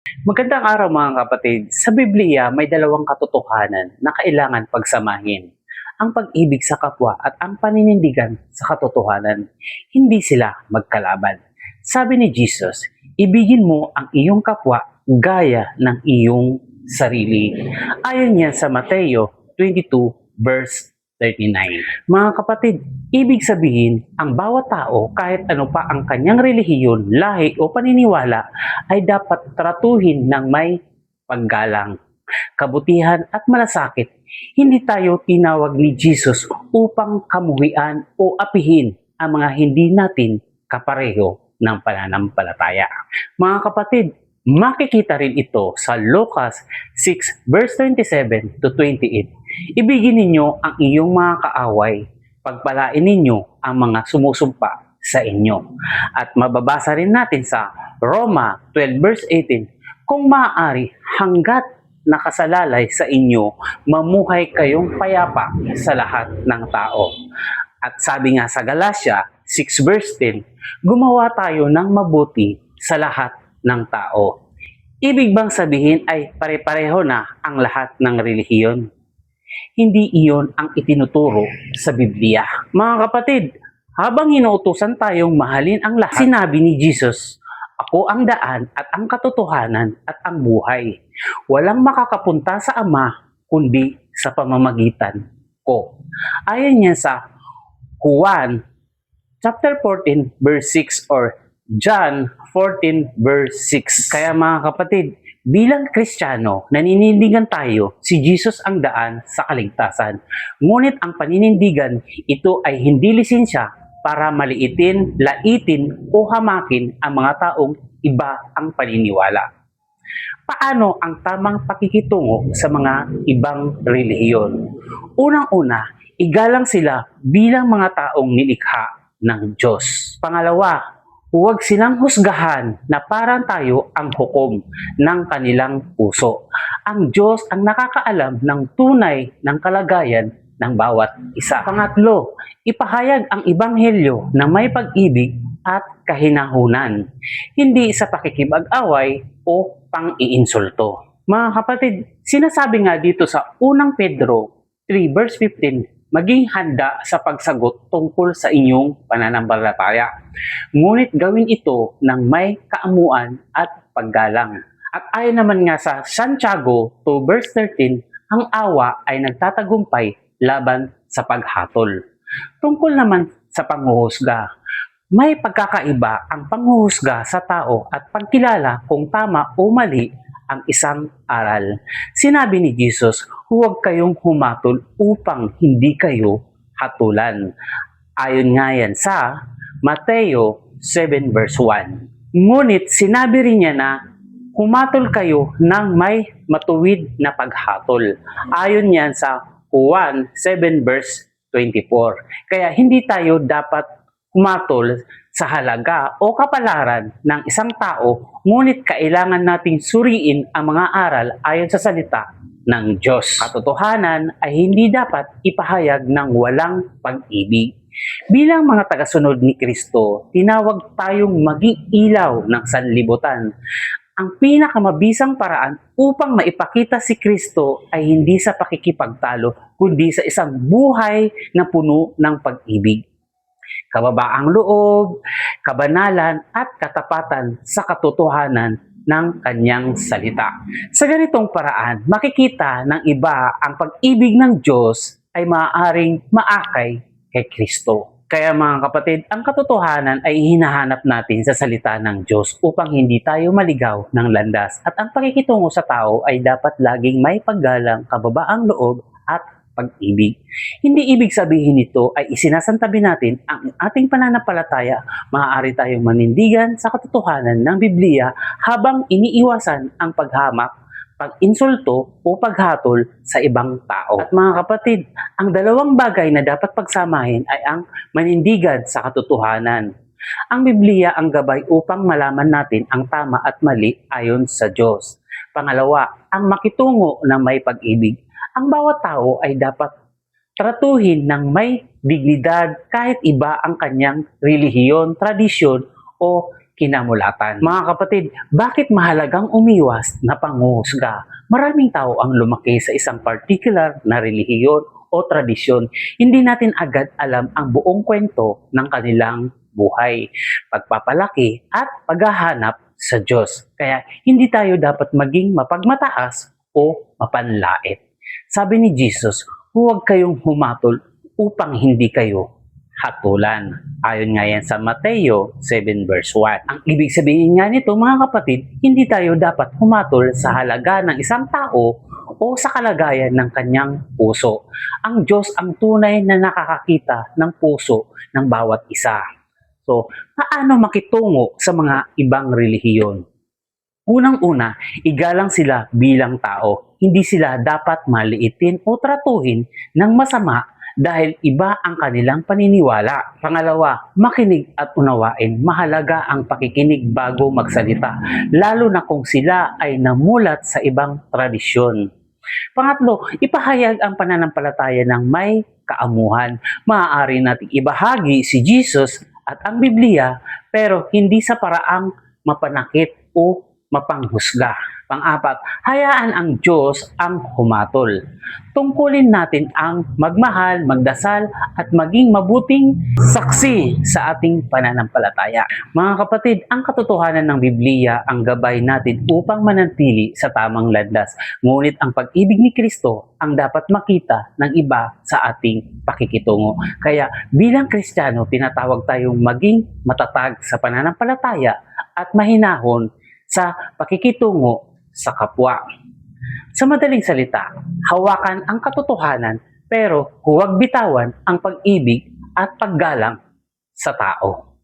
Magandang araw mga kapatid. Sa Biblia may dalawang katotohanan na kailangan pagsamahin. Ang pag-ibig sa kapwa at ang paninindigan sa katotohanan. Hindi sila magkalaban. Sabi ni Jesus, ibigin mo ang iyong kapwa gaya ng iyong sarili. Ayon yan sa Mateo 22 verse 39. Mga kapatid, ibig sabihin, ang bawat tao kahit ano pa ang kanyang relihiyon, lahi o paniniwala ay dapat tratuhin ng may paggalang, kabutihan at malasakit. Hindi tayo tinawag ni Jesus upang kamuhian o apihin ang mga hindi natin kapareho ng pananampalataya. Mga kapatid, makikita rin ito sa Lucas 6 verse 27 to 28. Ibigin ninyo ang iyong mga kaaway, pagpalain ninyo ang mga sumusumpa sa inyo. At mababasa rin natin sa Roma 12 verse 18, kung maaari hanggat nakasalalay sa inyo, mamuhay kayong payapa sa lahat ng tao. At sabi nga sa Galatia 6 verse 10, gumawa tayo ng mabuti sa lahat ng tao. Ibig bang sabihin ay pare-pareho na ang lahat ng relihiyon? Hindi iyon ang itinuturo sa Biblia. Mga kapatid, habang inuutusan tayong mahalin ang lahat, sinabi ni Jesus, ako ang daan at ang katotohanan at ang buhay. Walang makakapunta sa Ama kundi sa pamamagitan ko. Ayon niya sa Juan chapter 14 verse 6 or John 14 verse 6. Kaya mga kapatid, bilang Kristiyano, naninindigan tayo si Jesus ang daan sa kaligtasan. Ngunit ang paninindigan, ito ay hindi lisensya para maliitin, laitin o hamakin ang mga taong iba ang paniniwala. Paano ang tamang pakikitungo sa mga ibang relihiyon? Unang-una, igalang sila bilang mga taong nilikha ng Diyos. Pangalawa, huwag silang husgahan na parang tayo ang hukom ng kanilang puso. Ang Diyos ang nakakaalam ng tunay ng kalagayan ng bawat isa. Pangatlo, ipahayag ang ebanghelyo na may pag-ibig at kahinahunan, hindi sa pakikipag-away o pang-iinsulto. Mga kapatid, sinasabi nga dito sa unang Pedro 3 verse 15, maging handa sa pagsagot tungkol sa inyong pananampalataya. Ngunit gawin ito ng may kaamuan at paggalang. At ayon naman nga sa Santiago 2 verse 13, ang awa ay nagtatagumpay laban sa paghatol. Tungkol naman sa panghuhusga, may pagkakaiba ang panghuhusga sa tao at pagkilala kung tama o mali ang isang aral. Sinabi ni Jesus, huwag kayong humatol upang hindi kayo hatulan. Ayon nga yan sa Mateo 7 verse 1. Ngunit sinabi rin niya na humatol kayo ng may matuwid na paghatol. Ayon yan sa Juan 7 verse 24. Kaya hindi tayo dapat humatol sa halaga o kapalaran ng isang tao, ngunit kailangan nating suriin ang mga aral ayon sa salita ng Diyos. Katotohanan ay hindi dapat ipahayag ng walang pag-ibig. Bilang mga tagasunod ni Kristo, tinawag tayong maging ilaw ng sanlibutan. Ang pinakamabisang paraan upang maipakita si Kristo ay hindi sa pakikipagtalo, kundi sa isang buhay na puno ng pag-ibig, kababaang loob, kabanalan at katapatan sa katotohanan ng kanyang salita. Sa ganitong paraan, makikita ng iba ang pag-ibig ng Diyos ay maaaring maakay kay Kristo. Kaya mga kapatid, ang katotohanan ay hinahanap natin sa salita ng Diyos upang hindi tayo maligaw ng landas. At ang pakikitungo sa tao ay dapat laging may paggalang, kababaang loob at pag-ibig. Hindi ibig sabihin nito ay isinasantabi natin ang ating pananampalataya. Maaari tayong manindigan sa katotohanan ng Biblia habang iniiwasan ang paghamak, pag-insulto o paghatol sa ibang tao. At mga kapatid, ang dalawang bagay na dapat pagsamahin ay ang manindigan sa katotohanan. Ang Biblia ang gabay upang malaman natin ang tama at mali ayon sa Diyos. Pangalawa, ang makitungo ng may pag-ibig. Ang bawat tao ay dapat tratuhin ng may dignidad kahit iba ang kanyang relihiyon, tradisyon o kinamulatan. Mga kapatid, bakit mahalagang umiwas na panghuhusga? Maraming tao ang lumaki sa isang particular na relihiyon o tradisyon. Hindi natin agad alam ang buong kwento ng kanilang buhay, pagpapalaki at paghahanap sa Diyos. Kaya hindi tayo dapat maging mapagmataas o mapanlait. Sabi ni Jesus, huwag kayong humatol upang hindi kayo hatulan. Ayon nga yan sa Mateo 7 verse 1. Ang ibig sabihin nga nito mga kapatid, hindi tayo dapat humatol sa halaga ng isang tao o sa kalagayan ng kanyang puso. Ang Diyos ang tunay na nakakakita ng puso ng bawat isa. So, paano makitungo sa mga ibang relihiyon? Unang-una, igalang sila bilang tao. Hindi sila dapat maliitin o tratuhin ng masama dahil iba ang kanilang paniniwala. Pangalawa, makinig at unawain. Mahalaga ang pakikinig bago magsalita, lalo na kung sila ay namulat sa ibang tradisyon. Pangatlo, ipahayag ang pananampalataya ng may kaamuhan. Maaari nating ibahagi si Jesus at ang Biblia, pero hindi sa paraang mapanakit o mapanghusga. Pang-apat, hayaan ang Diyos ang humatol. Tungkulin natin ang magmahal, magdasal at maging mabuting saksi sa ating pananampalataya. Mga kapatid, ang katotohanan ng Biblia ang gabay natin upang manatili sa tamang landas. Ngunit ang pag-ibig ni Kristo ang dapat makita ng iba sa ating pakikitungo. Kaya bilang Kristiyano, tinatawag tayong maging matatag sa pananampalataya at mahinahon sa pakikitungo sa kapwa. Sa madaling salita, hawakan ang katotohanan pero huwag bitawan ang pag-ibig at paggalang sa tao.